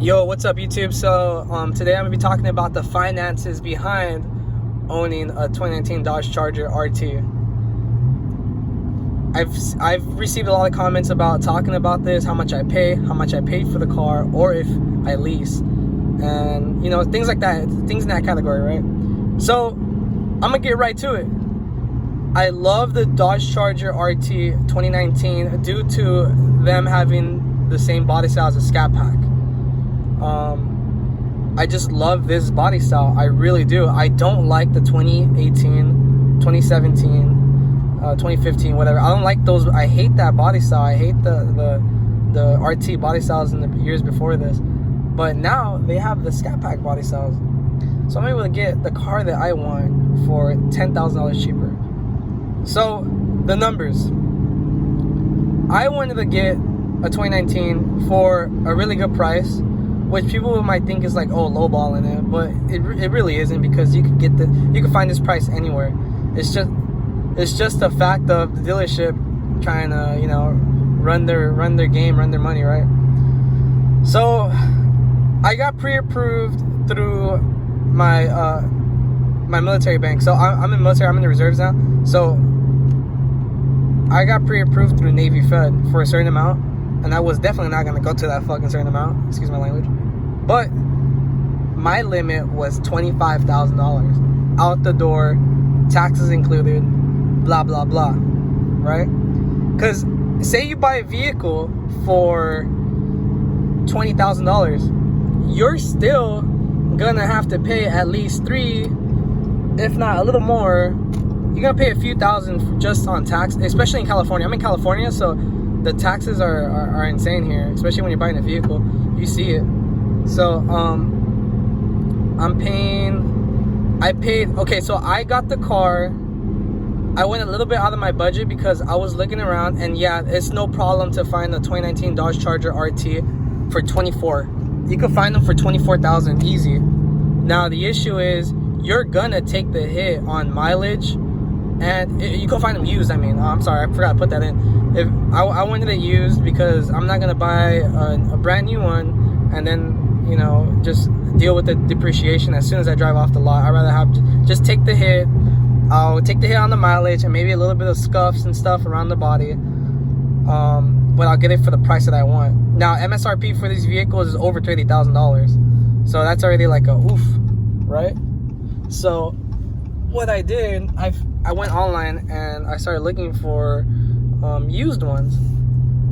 Yo, what's up YouTube? So today I'm gonna be talking about the finances behind owning a 2019 Dodge Charger RT. I've received a lot of comments about talking about this, how much I paid for the car, or if I lease, and you know, things like that, things in that category, right? So I'm gonna get right to it. I love the Dodge Charger RT 2019 due to them having the same body style as a Scat Pack. I just love this body style. I really do. I don't like the 2018, 2017, 2015, whatever. I don't like those. I hate that body style. I hate the RT body styles in the years before this. But now they have the Scat Pack body styles. So I'm able to get the car that I want for $10,000 cheaper. So the numbers. I wanted to get a 2019 for a really good price, which people might think is like, oh, lowballing it, but it really isn't, because you can find this price anywhere. It's just the fact of the dealership trying to, you know, run their game, run their money, right? So I got pre-approved through my my military bank. So I'm in military. I'm in the reserves now. So I got pre-approved through Navy Fed for a certain amount. And I was definitely not going to go to that fucking certain amount. Excuse my language. But my limit was $25,000. Out the door, taxes included, blah, blah, blah. Right? Because say you buy a vehicle for $20,000, you're still going to have to pay at least $3,000, if not a little more. You're going to pay a few thousand just on tax, especially in California. I'm in California, so the taxes are insane here, especially when you're buying a vehicle. You see it. So okay, so I got the car. I went a little bit out of my budget because I was looking around, and yeah, it's no problem to find a 2019 Dodge Charger RT for $24,000. You can find them for $24,000 easy. Now the issue is you're gonna take the hit on mileage, and you can find them used. I mean, I'm sorry, I forgot to put that in. If I wanted it used, because I'm not gonna buy a brand new one and then, you know, just deal with the depreciation as soon as I drive off the lot. I'd rather have just take the hit. I'll take the hit on the mileage and maybe a little bit of scuffs and stuff around the body, but I'll get it for the price that I want. Now MSRP for these vehicles is over $30,000, so that's already like a oof, right? So what I did, I went online and I started looking for used ones.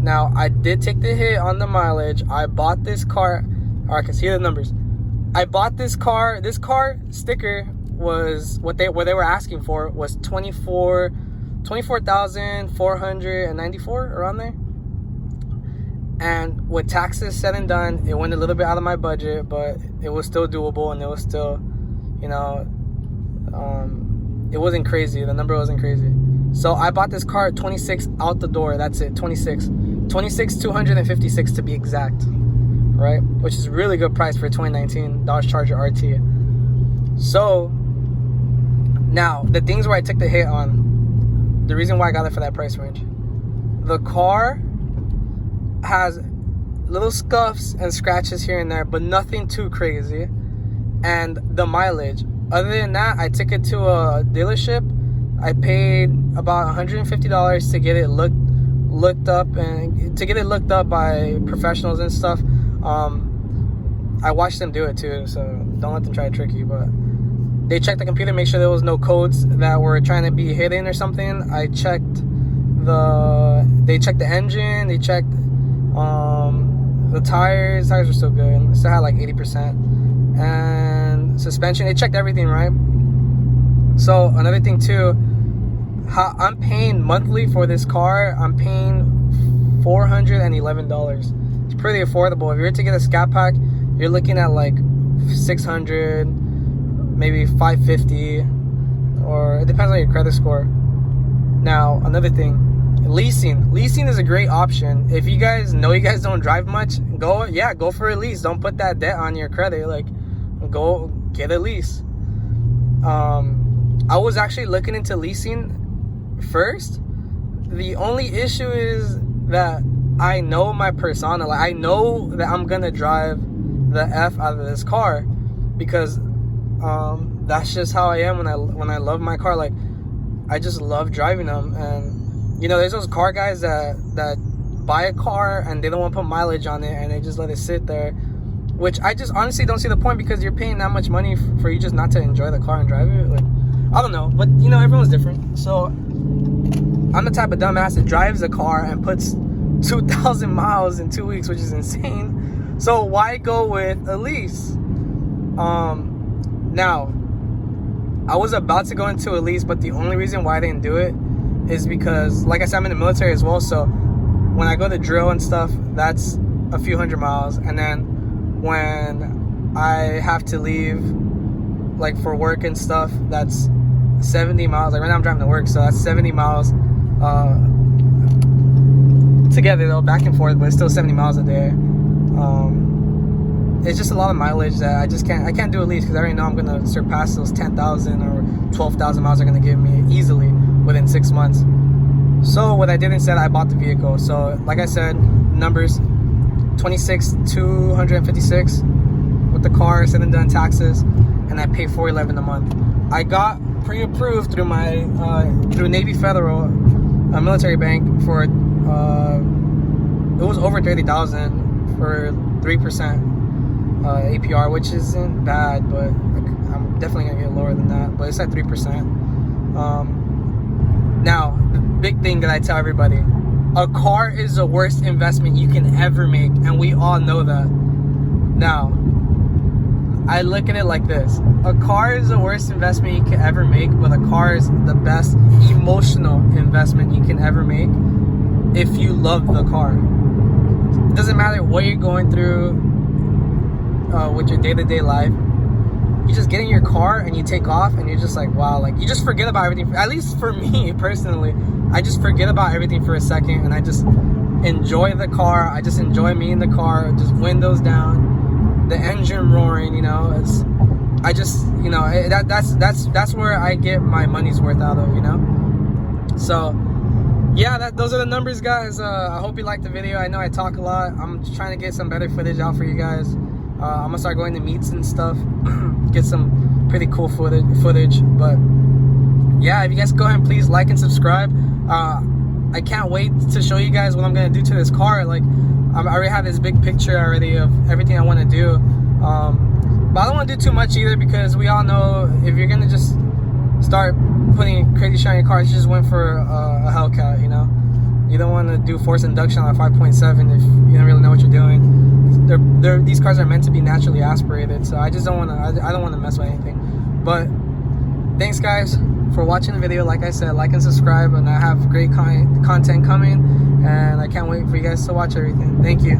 Now I did take the hit on the mileage. I bought this car, or I can see the numbers. I bought this car. This car sticker was what they were asking for was $24,494 around there. And with taxes said and done, it went a little bit out of my budget, but it was still doable, and it was still, you know, it wasn't crazy. The number wasn't crazy. So I bought this car at 26 out the door. That's it, 26,256 to be exact, right? Which is a really good price for a 2019 Dodge Charger RT. So now the things where I took the hit on, the reason why I got it for that price range, the car has little scuffs and scratches here and there, but nothing too crazy. And the mileage, other than that, I took it to a dealership. I paid about $150 to get it looked up, and to get it looked up by professionals and stuff. I watched them do it too, so don't let them try to trick you. But they checked the computer, make sure there was no codes that were trying to be hidden or something. They checked the engine, they checked the tires. Tires were still good. It still had like 80%. And suspension, they checked everything, right? So another thing too, how I'm paying monthly for this car, I'm paying $411. It's pretty affordable. If you were to get a Scat Pack, you're looking at like $600, maybe $550, or it depends on your credit score. Now another thing, leasing is a great option. If you guys know you guys don't drive much, go for a lease. Don't put that debt on your credit. Like, go get a lease. I was actually looking into leasing first. The only issue is that I know my persona. Like, I know that I'm gonna drive the F out of this car, because that's just how I am when I love my car. Like, I just love driving them. And you know, there's those car guys that buy a car and they don't want to put mileage on it and they just let it sit there, which I just honestly don't see the point, because you're paying that much money for you just not to enjoy the car and drive it. Like, I don't know, but you know, everyone's different. So I'm the type of dumbass that drives a car and puts 2,000 miles in 2 weeks, which is insane. So why go with a lease? Now, I was about to go into a lease, but the only reason why I didn't do it is because, like I said, I'm in the military as well. So when I go to drill and stuff, that's a few hundred miles. And then when I have to leave, like for work and stuff, that's 70 miles. Like right now I'm driving to work, so that's 70 miles together though, back and forth, but it's still 70 miles a day. It's just a lot of mileage that I can't do a lease, because I already know I'm gonna surpass those 10,000 or 12,000 miles they're gonna give me easily within 6 months. So what I did instead, I bought the vehicle. So like I said, numbers 26,256 with the car, said and done taxes, and I pay $411 a month. I got pre-approved through my through Navy Federal, a military bank, for it was over 30,000 for 3% APR, which isn't bad, but I'm definitely gonna get lower than that. But it's at 3%. Now, the big thing that I tell everybody: a car is the worst investment you can ever make, and we all know that. Now, I look at it like this: a car is the worst investment you can ever make, but a car is the best emotional investment you can ever make if you love the car. It doesn't matter what you're going through with your day-to-day life. You just get in your car and you take off, and you're just like, wow, like you just forget about everything. At least for me personally, I just forget about everything for a second, and I just enjoy the car. I just enjoy me in the car, just windows down, the engine roaring, you know. I just, you know, that's where I get my money's worth out of, you know. So yeah, those are the numbers, guys. I hope you liked the video. I know I talk a lot. I'm just trying to get some better footage out for you guys. I'm gonna start going to meets and stuff, get some pretty cool footage. But yeah, if you guys go ahead and please like and subscribe. I can't wait to show you guys what I'm gonna do to this car. Like, I already have this big picture already of everything I want to do. But I don't want to do too much either, because we all know if you're gonna just start putting crazy shit on your car, you just went for a Hellcat, you know. You don't want to do forced induction on a 5.7 if you don't really know what you're doing. These cars are meant to be naturally aspirated, so I just don't want to. I don't want to mess with anything. But thanks, guys, for watching the video. Like I said, like and subscribe, and I have great content coming, and I can't wait for you guys to watch everything. Thank you.